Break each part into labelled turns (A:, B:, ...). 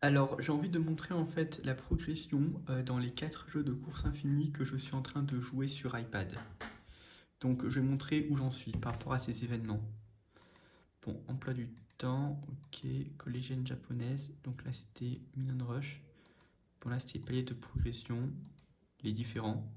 A: Alors, j'ai envie de montrer en fait la progression dans les 4 jeux de course infinie que je suis en train de jouer sur iPad. Donc, je vais montrer où j'en suis par rapport à ces événements. Bon, emploi du temps, ok, collégienne japonaise, donc là c'était Million Rush. Bon, là c'était palier de progression, les différents.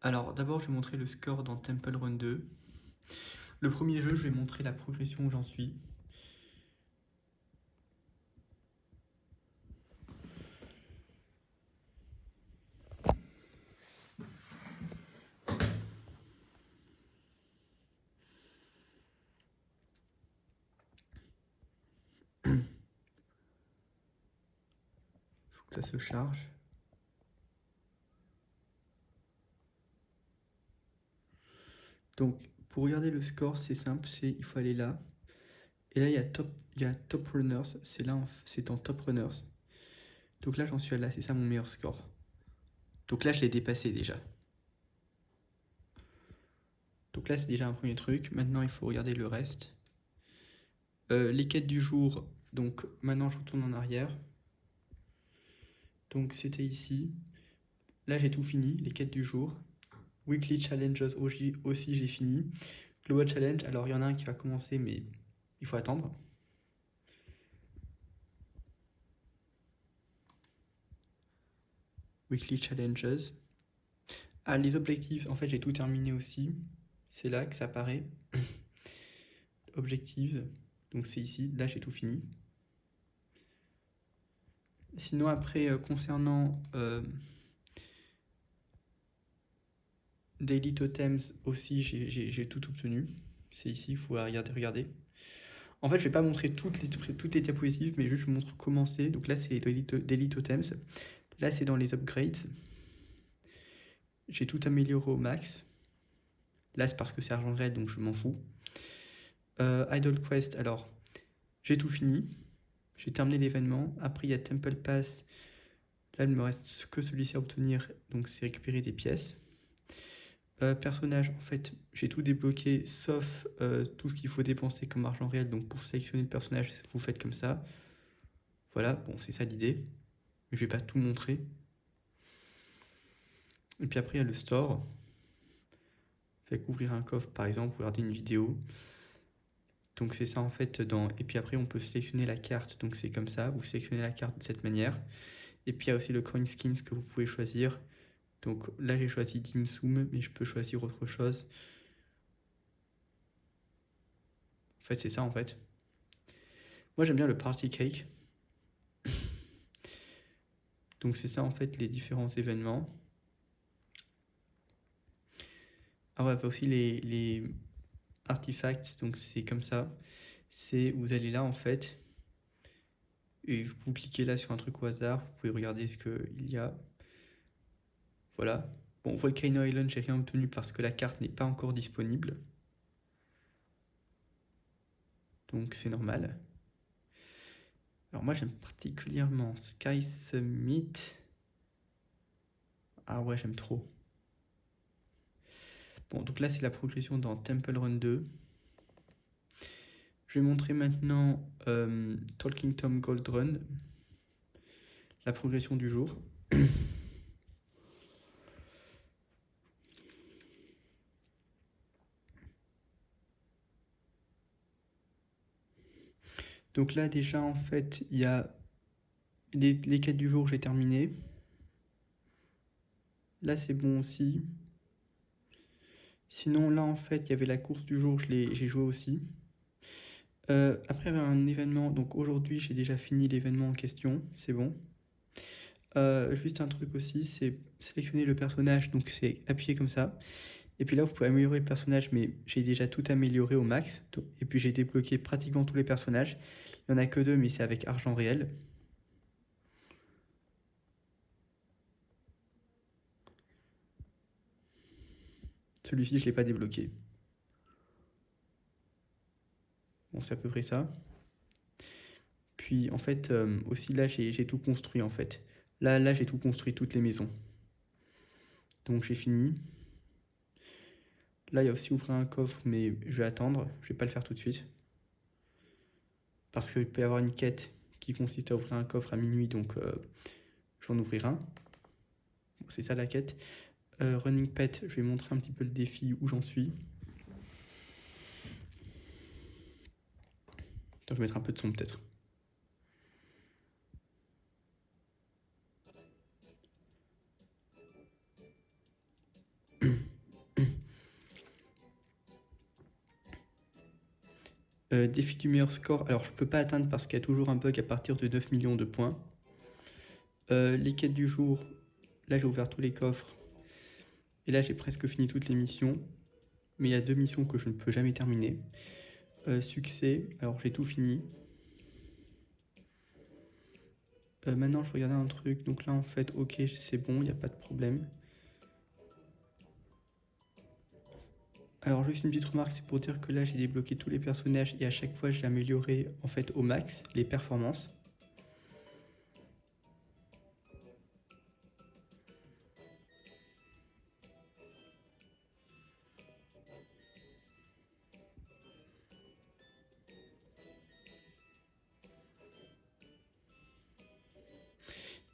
A: Alors, d'abord, je vais montrer le score dans Temple Run 2. Le premier jeu, je vais montrer la progression où j'en suis. Faut que ça se charge. Donc, pour regarder le score, c'est simple, il faut aller là. Et là, il y a Top Runners, c'est là, c'est en Top Runners. Donc là, j'en suis à là, c'est ça mon meilleur score. Donc là, je l'ai dépassé déjà. Donc là, c'est déjà un premier truc. Maintenant, il faut regarder le reste. Les quêtes du jour, donc maintenant, je retourne en arrière. Donc c'était ici. Là, j'ai tout fini, les quêtes du jour. Weekly Challenges aussi, j'ai fini. Global Challenge, alors il y en a un qui va commencer, mais il faut attendre. Weekly Challenges. Ah, les objectifs, en fait, j'ai tout terminé aussi. C'est là que ça apparaît. Objectives, donc c'est ici. Là, j'ai tout fini. Sinon, après, concernant Daily Totems aussi, j'ai tout obtenu. C'est ici, il faut regarder. En fait, je vais pas montrer toutes les diapositives, mais juste je vous montre comment c'est. Donc là, c'est les Daily Totems. Là, c'est dans les upgrades. J'ai tout amélioré au max. Là, c'est parce que c'est argent réel, donc je m'en fous. Idol Quest, alors, j'ai tout fini. J'ai terminé l'événement. Après, il y a Temple Pass. Là, il me reste que celui-ci à obtenir, donc c'est récupérer des pièces. Personnage, en fait, j'ai tout débloqué sauf tout ce qu'il faut dépenser comme argent réel. Donc pour sélectionner le personnage, vous faites comme ça. Voilà, bon, c'est ça l'idée. Mais je vais pas tout montrer. Et puis après, il y a le store. Fait ouvrir un coffre, par exemple, regarder une vidéo. Donc c'est ça en fait Et puis après, on peut sélectionner la carte. Donc c'est comme ça, vous sélectionnez la carte de cette manière. Et puis il y a aussi le coin skins que vous pouvez choisir. Donc là, j'ai choisi Dim Sum, mais je peux choisir autre chose. En fait, c'est ça en fait. Moi, j'aime bien le Party Cake. Donc c'est ça en fait les différents événements. Ah ouais, aussi les artifacts, donc c'est comme ça. C'est vous allez là en fait, et vous cliquez là sur un truc au hasard, vous pouvez regarder ce qu'il y a. Voilà. Bon, Volcano Island, j'ai rien obtenu parce que la carte n'est pas encore disponible. Donc c'est normal. Alors moi j'aime particulièrement Sky Summit. Ah ouais, j'aime trop. Bon, donc là c'est la progression dans Temple Run 2. Je vais montrer maintenant Talking Tom Gold Run, la progression du jour. Donc là déjà en fait il y a les quêtes du jour, j'ai terminé. Là c'est bon aussi. Sinon là en fait il y avait la course du jour, j'ai joué aussi. Après il y avait un événement, donc aujourd'hui j'ai déjà fini l'événement en question, c'est bon. Juste un truc aussi, c'est sélectionner le personnage, donc c'est appuyer comme ça. Et puis là vous pouvez améliorer le personnage, mais j'ai déjà tout amélioré au max. Et puis j'ai débloqué pratiquement tous les personnages. Il n'y en a que deux, mais c'est avec argent réel. Celui-ci je ne l'ai pas débloqué. Bon, c'est à peu près ça. Puis en fait, aussi là, j'ai tout construit en fait. Là j'ai tout construit, toutes les maisons. Donc j'ai fini. Là, il y a aussi ouvrir un coffre, mais je vais attendre. Je vais pas le faire tout de suite. Parce qu'il peut y avoir une quête qui consiste à ouvrir un coffre à minuit, donc je vais en ouvrir un. Bon, c'est ça la quête. Running Pet, je vais montrer un petit peu le défi où j'en suis. Attends, je vais mettre un peu de son peut-être. Défi du meilleur score, alors je peux pas atteindre parce qu'il y a toujours un bug à partir de 9 millions de points. Les quêtes du jour, là j'ai ouvert tous les coffres. Et là j'ai presque fini toutes les missions. Mais il y a 2 missions que je ne peux jamais terminer. Succès, alors j'ai tout fini. Maintenant je regardais un truc, donc là en fait ok c'est bon, il n'y a pas de problème. Alors juste une petite remarque, c'est pour dire que là j'ai débloqué tous les personnages et à chaque fois j'ai amélioré en fait au max les performances.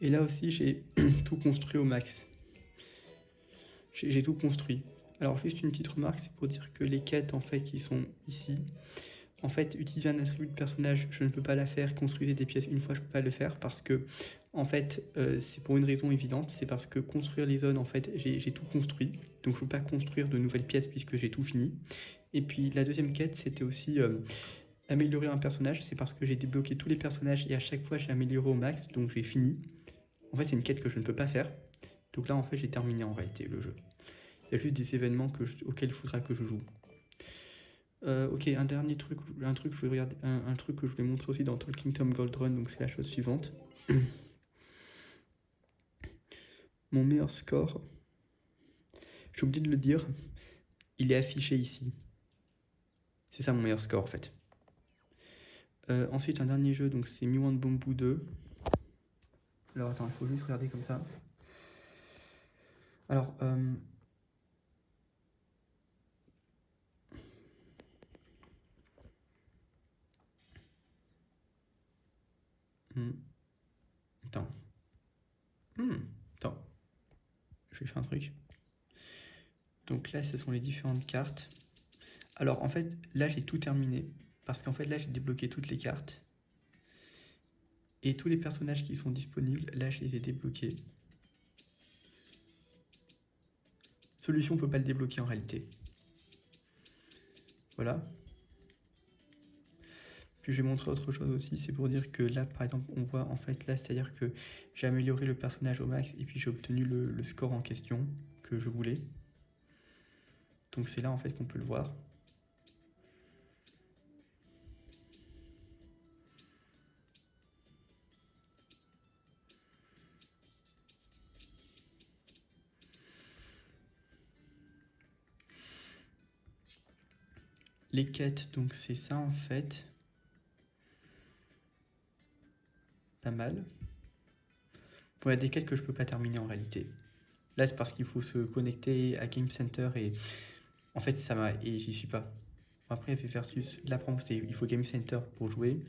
A: Et là aussi j'ai tout construit au max. J'ai tout construit. Alors juste une petite remarque, c'est pour dire que les quêtes en fait qui sont ici, en fait utiliser un attribut de personnage, je ne peux pas la faire, construire des pièces une fois, je ne peux pas le faire parce que en fait c'est pour une raison évidente, c'est parce que construire les zones en fait j'ai tout construit, donc je ne peux pas construire de nouvelles pièces puisque j'ai tout fini. Et puis la deuxième quête c'était aussi améliorer un personnage, c'est parce que j'ai débloqué tous les personnages et à chaque fois j'ai amélioré au max, donc j'ai fini. En fait c'est une quête que je ne peux pas faire, donc là en fait j'ai terminé en réalité le jeu. Il y a juste des événements auxquels il faudra que je joue. Ok, un dernier truc, un truc que je voulais regarder, un truc que je voulais montrer aussi dans Talking Tom Gold Run, donc c'est la chose suivante. Mon meilleur score, j'ai oublié de le dire, il est affiché ici. C'est ça mon meilleur score en fait. Ensuite, un dernier jeu, donc c'est Miwan Bamboo 2. Alors attends, il faut juste regarder comme ça. Alors, attends. Attends. Je vais faire un truc. Donc là, ce sont les différentes cartes. Alors en fait, là j'ai tout terminé. Parce qu'en fait, là j'ai débloqué toutes les cartes. Et tous les personnages qui sont disponibles, là je les ai débloqués. Solution, on peut pas le débloquer en réalité. Voilà. Puis je vais montrer autre chose aussi, c'est pour dire que là par exemple on voit en fait là, c'est-à-dire que j'ai amélioré le personnage au max et puis j'ai obtenu le score en question que je voulais. Donc c'est là en fait qu'on peut le voir. Les quêtes, donc c'est ça en fait. Pas mal. Bon, il y a des quêtes que je peux pas terminer en réalité. Là c'est parce qu'il faut se connecter à Game Center et en fait ça m'a... et j'y suis pas. Après il y avait Versus, là par exemple il faut Game Center pour jouer.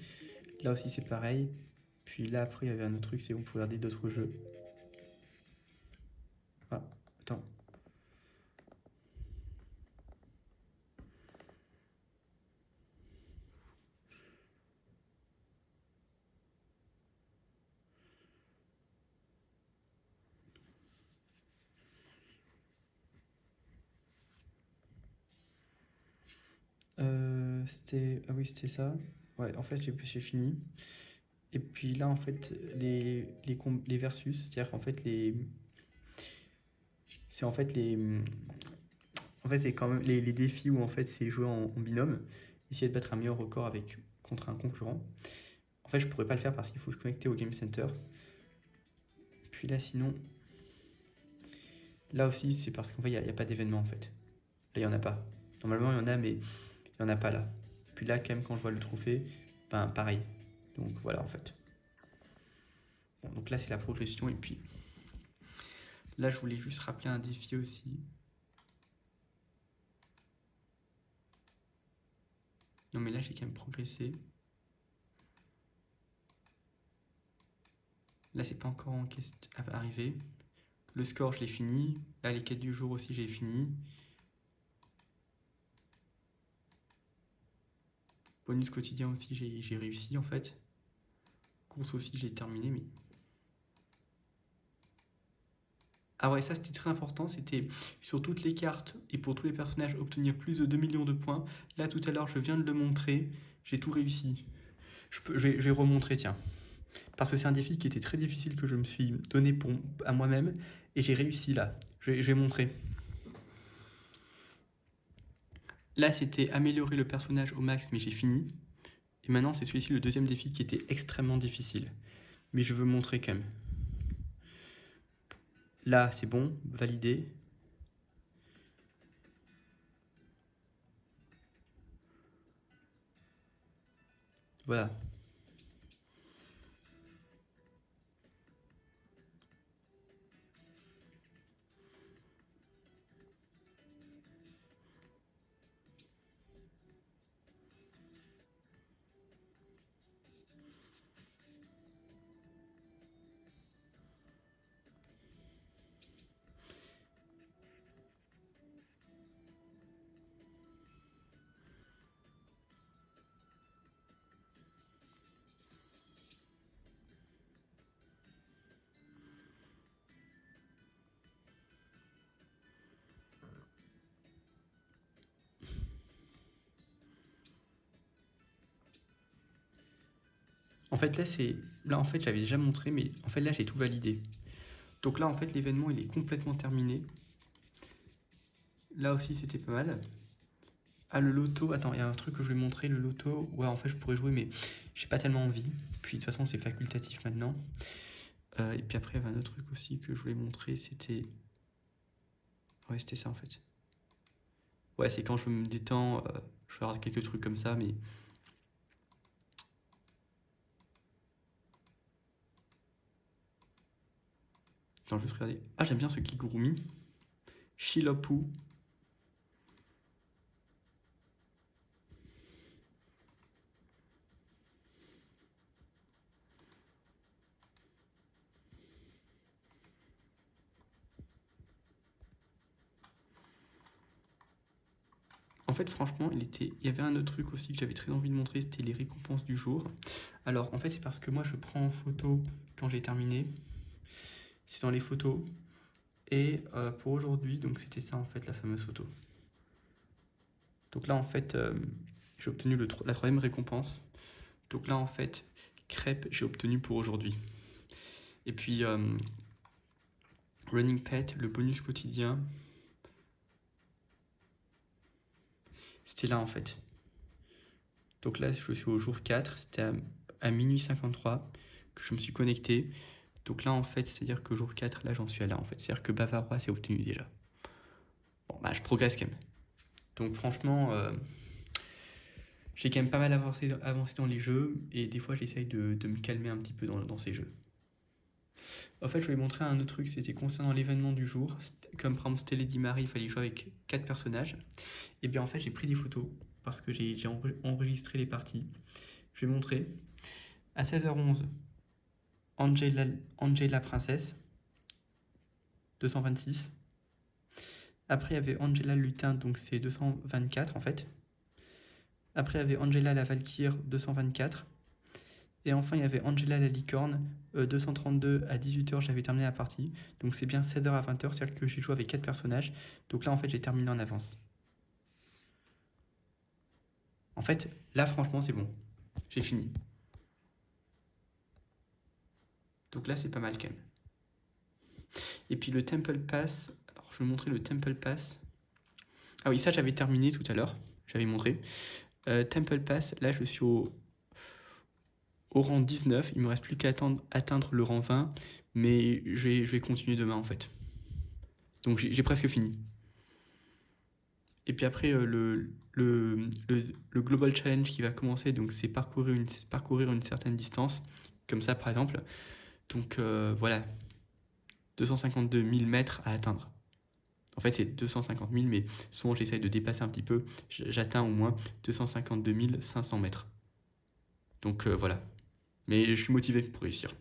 A: Là aussi c'est pareil. Puis là après il y avait un autre truc, c'est on peut regarder d'autres jeux. Ah, attends. C'était... Ah oui, c'était ça. Ouais, en fait, j'ai fini. Et puis là, en fait, les versus, c'est-à-dire en fait les... C'est en fait les... En fait, c'est quand même les défis où en fait c'est jouer en binôme. Essayer de battre un meilleur record contre un concurrent. En fait, je pourrais pas le faire parce qu'il faut se connecter au Game Center. Puis là, sinon... Là aussi, c'est parce qu'en fait, il n'y a pas d'événement en fait. Là, il n'y en a pas. Normalement, il y en a, mais il n'y en a pas là. Puis là, quand même, quand je vois le trophée, ben pareil. Donc voilà en fait. Bon, donc là, c'est la progression. Et puis là, je voulais juste rappeler un défi aussi. Non, mais là, j'ai quand même progressé. Là, c'est pas encore arrivé. Le score, je l'ai fini. Là, les quêtes du jour aussi, j'ai fini. Bonus quotidien aussi, j'ai réussi en fait. Course aussi, j'ai terminé. Mais... Ah ouais, ça c'était très important. C'était sur toutes les cartes et pour tous les personnages obtenir plus de 2 millions de points. Là, tout à l'heure, je viens de le montrer. J'ai tout réussi. Je vais remontrer, tiens. Parce que c'est un défi qui était très difficile que je me suis donné à moi-même. Et j'ai réussi là. Je vais montrer. Là, c'était améliorer le personnage au max, mais j'ai fini. Et maintenant, c'est celui-ci, le deuxième défi, qui était extrêmement difficile. Mais je veux montrer quand même. Là, c'est bon, validé. Voilà. En fait, là, en fait, j'avais déjà montré, mais en fait, là, j'ai tout validé. Donc là, en fait, l'événement, il est complètement terminé. Là aussi, c'était pas mal. Ah, le loto, attends, il y a un truc que je vais montrer, le loto. Ouais, en fait, je pourrais jouer, mais j'ai pas tellement envie. Puis, de toute façon, c'est facultatif maintenant. Et puis après, il y avait un autre truc aussi que je voulais montrer, c'était... Ouais, c'était ça, en fait. Ouais, c'est quand je me détends, je regarde quelques trucs comme ça, mais... Attends, juste regarder. Ah, j'aime bien ce Kigurumi. Shilopu. En fait, franchement, il y avait un autre truc aussi que j'avais très envie de montrer, c'était les récompenses du jour. Alors, en fait, c'est parce que moi, je prends en photo quand j'ai terminé. C'est dans les photos. Et pour aujourd'hui, donc c'était ça, en fait, la fameuse photo. Donc là, en fait, j'ai obtenu la troisième récompense. Donc là, en fait, crêpe, j'ai obtenu pour aujourd'hui. Et puis, Running Pet, le bonus quotidien, c'était là, en fait. Donc là, je suis au jour 4, c'était à minuit 53 que je me suis connecté. Donc là, en fait, c'est-à-dire que jour 4, là, j'en suis à là, en fait. C'est-à-dire que Bavarois, c'est obtenu déjà. Bon, bah, je progresse quand même. Donc franchement, j'ai quand même pas mal avancé dans les jeux, et des fois, j'essaye de me calmer un petit peu dans ces jeux. En fait, je voulais montrer un autre truc, c'était concernant l'événement du jour. Comme par exemple, c'était Lady Marie, il fallait jouer avec 4 personnages. Et bien, en fait, j'ai pris des photos, parce que j'ai enregistré les parties. Je vais montrer. À 16h11, Angela Princesse, 226. Après, il y avait Angela Lutin, donc c'est 224 en fait. Après, il y avait Angela la Valkyre, 224. Et enfin, il y avait Angela la Licorne, 232 à 18h, j'avais terminé la partie. Donc c'est bien 16h à 20h, c'est-à-dire que j'ai joué avec 4 personnages. Donc là, en fait, j'ai terminé en avance. En fait, là, franchement, c'est bon. J'ai fini. Donc là, c'est pas mal quand même. Et puis le Temple Pass, alors je vais vous montrer le Temple Pass. Ah oui, ça, j'avais terminé tout à l'heure. J'avais montré. Temple Pass, là, je suis au rang 19. Il me reste plus qu'à atteindre le rang 20. Mais je vais continuer demain, en fait. Donc j'ai presque fini. Et puis après, le Global Challenge qui va commencer, donc c'est parcourir une certaine distance, comme ça par exemple. Donc voilà, 252 000 mètres à atteindre. En fait, c'est 250 000, mais souvent j'essaye de dépasser un petit peu. J'atteins au moins 252 500 mètres. Donc voilà. Mais je suis motivé pour réussir.